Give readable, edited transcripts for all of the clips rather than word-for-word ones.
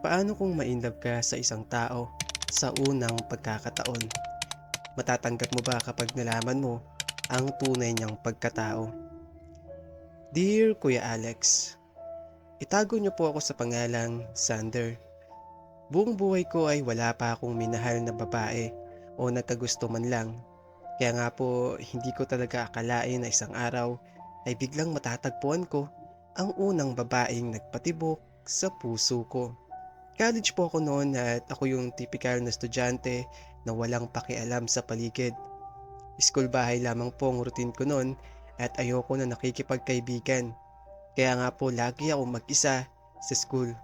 Paano kung ma-inlove ka sa isang tao sa unang pagkakataon? Matatanggap mo ba kapag nalaman mo ang tunay niyang pagkatao? Dear Kuya Alex, itago niyo po ako sa pangalang Sander. Buong buhay ko ay wala pa akong minahal na babae o nagkagusto man lang. Kaya nga po hindi ko talaga akalain na isang araw ay biglang matatagpuan ko ang unang babaeng nagpatibok sa puso ko. College po ako noon at ako yung tipikal na estudyante na walang pakialam sa paligid. School bahay lamang po ang routine ko noon at ayoko na nakikipagkaibigan. Kaya nga po lagi ako mag-isa sa school.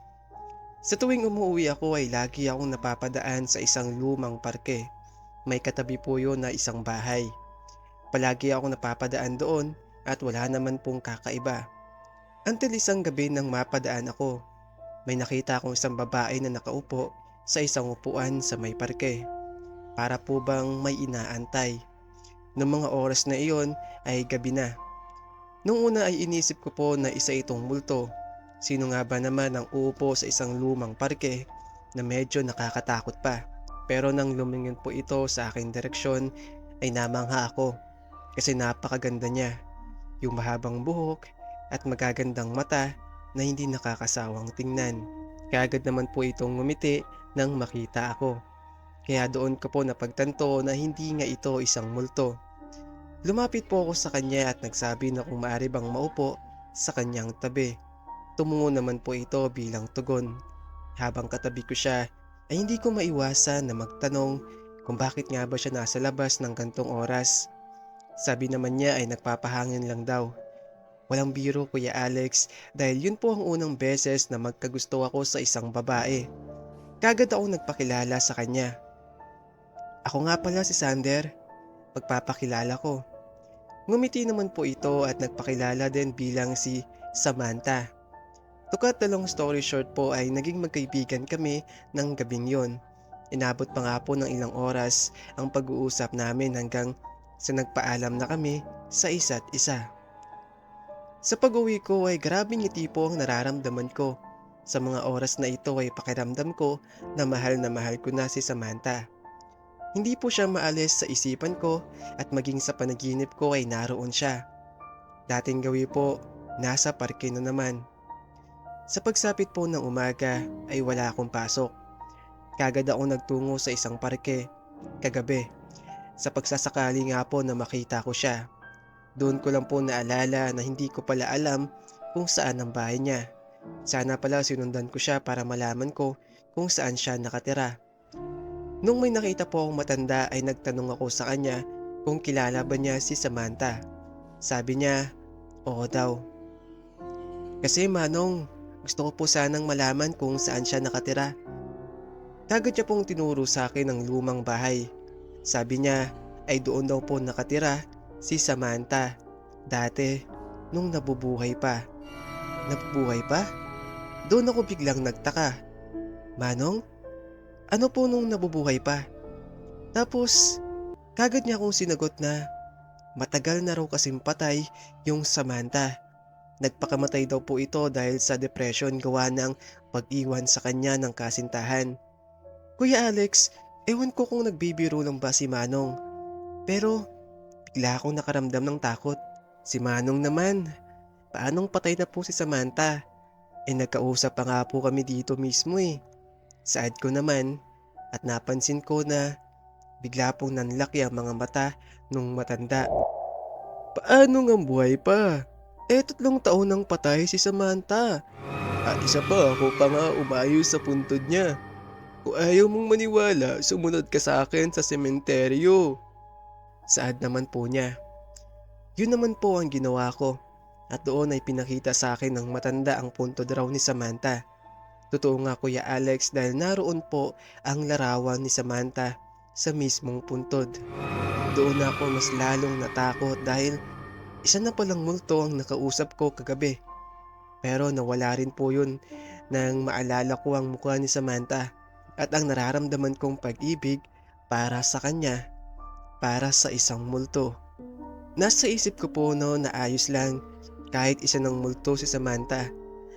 Sa tuwing umuwi ako ay lagi akong napapadaan sa isang lumang parke. May katabi po yun na isang bahay. Palagi ako napapadaan doon at wala naman pong kakaiba. Until isang gabi nang mapadaan ako, may nakita akong isang babae na nakaupo sa isang upuan sa may parke. Para po bang may inaantay. Noong mga oras na iyon ay gabi na. Nung una ay inisip ko po na isa itong multo. Sino nga ba naman ang uupo sa isang lumang parke na medyo nakakatakot pa. Pero nang lumingin po ito sa aking direksyon ay namangha ako kasi napakaganda niya. Yung mahabang buhok at magagandang mata na hindi nakakasawang tingnan. Kaagad naman po itong ngumiti nang makita ako. Kaya doon ko po napagtanto na hindi nga ito isang multo. Lumapit po ako sa kanya at nagsabi na kung maaari bang maupo sa kanyang tabi. Tumungo naman po ito bilang tugon. Habang katabi ko siya ay hindi ko maiwasan na magtanong kung bakit nga ba siya nasa labas ng gantong oras. Sabi naman niya ay nagpapahangin lang daw. Walang biro Kuya Alex dahil yun po ang unang beses na magkagusto ako sa isang babae. Kagad ako nagpakilala sa kanya. Ako nga pala si Sander, magpapakilala ko. Ngumiti naman po ito at nagpakilala din bilang si Samantha. To cut the long story short po ay naging magkaibigan kami ng gabing yon. Inabot pa nga po ng ilang oras ang pag-uusap namin hanggang sa nagpaalam na kami sa isa't isa. Sa pag-uwi ko ay grabing ngiti po ang nararamdaman ko. Sa mga oras na ito ay pakiramdam ko na mahal ko na si Samantha. Hindi po siya maalis sa isipan ko at maging sa panaginip ko ay naroon siya. Dating gawi po, nasa parke na naman. Sa pagsapit po ng umaga ay wala akong pasok. Kagad ako nagtungo sa isang parke, kagabi. Sa pagsasakali nga po na makita ko siya. Doon ko lang po naalala na hindi ko pala alam kung saan ang bahay niya. Sana pala sinundan ko siya para malaman ko kung saan siya nakatira. Nung may nakita po akong matanda ay nagtanong ako sa kanya kung kilala ba niya si Samantha. Sabi niya, oo daw. Kasi Manong, gusto ko po sanang malaman kung saan siya nakatira. Kagad niya pong tinuro sa akin ang lumang bahay. Sabi niya ay doon daw po nakatira si Samantha. Dati, nung nabubuhay pa. Nabubuhay pa? Doon ako biglang nagtaka. Manong, ano po nung nabubuhay pa? Tapos, kagad niya akong sinagot na matagal na raw kasing patay yung Samantha. Nagpakamatay daw po ito dahil sa depression gawa ng pag-iwan sa kanya ng kasintahan. Kuya Alex, ewan ko kung nagbibiro lang ba si Manong. Pero bigla akong nakaramdam ng takot. Si Manong naman, paanong patay na po si Samantha? Nagkausap pa nga po kami dito mismo eh. Saad ko naman at napansin ko na bigla pong nanlaki ang mga mata nung matanda. Paano nga buhay pa? 3 taon nang patay si Samantha. At isa pa ako pa nga umayos sa puntod niya. Kung ayaw mong maniwala, sumunod ka sa akin sa sementeryo. Saad naman po niya. Yun naman po ang ginawa ko. At doon ay pinakita sa akin ng matanda ang puntod raw ni Samantha. Totoo nga Kuya Alex dahil naroon po ang larawan ni Samantha sa mismong puntod. Doon ako mas lalong natakot dahil isa na palang multo ang nakausap ko kagabi. Pero nawala rin po yun nang maalala ko ang mukha ni Samantha at ang nararamdaman kong pag-ibig para sa kanya, para sa isang multo. Nasa isip ko po no na ayos lang kahit isa ng multo si Samantha.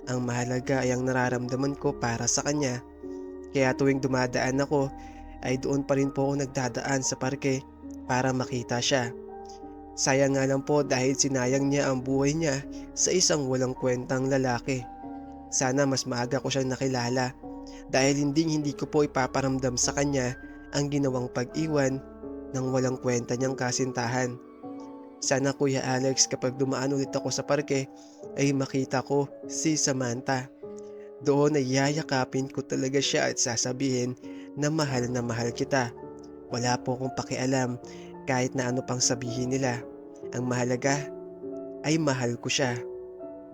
Ang mahalaga ay ang nararamdaman ko para sa kanya Kaya tuwing dumadaan ako ay doon pa rin po ako nagdadaan sa parke para makita siya. Sayang nga lang po dahil sinayang niya ang buhay niya sa isang walang kwentang lalaki. Sana mas maaga ko siyang nakilala dahil hindi ko po ipaparamdam sa kanya ang ginawang pag-iwan ng walang kwenta niyang kasintahan. Sana Kuya Alex, kapag dumaan ulit ako sa parke ay makita ko si Samantha. Doon ay yayakapin ko talaga siya at sasabihin na mahal kita. Wala po akong pakialam kahit na ano pang sabihin nila. Ang mahalaga ay mahal ko siya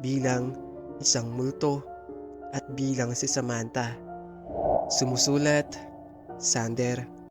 bilang isang multo at bilang si Samantha. Sumusulat, Sander.